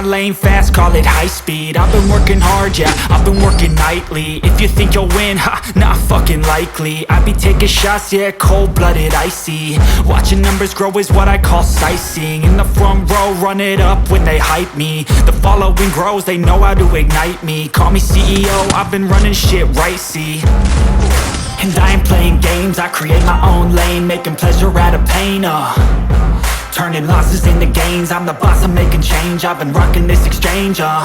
lane fast, call it high speed. I've been working hard, yeah, I've been working nightly. If you think you'll win, ha, not fucking likely. I be taking shots, yeah, cold-blooded, icy. Watching numbers grow is what I call sightseeing. In the front row, run it up when they hype me. The following grows, they know how to ignite me. Call me CEO, I've been running shit right, see. And I ain't playing games, I create my own lane, making pleasure out of pain, turning losses into gains. I'm the boss, I'm making change, I've been rocking this exchange,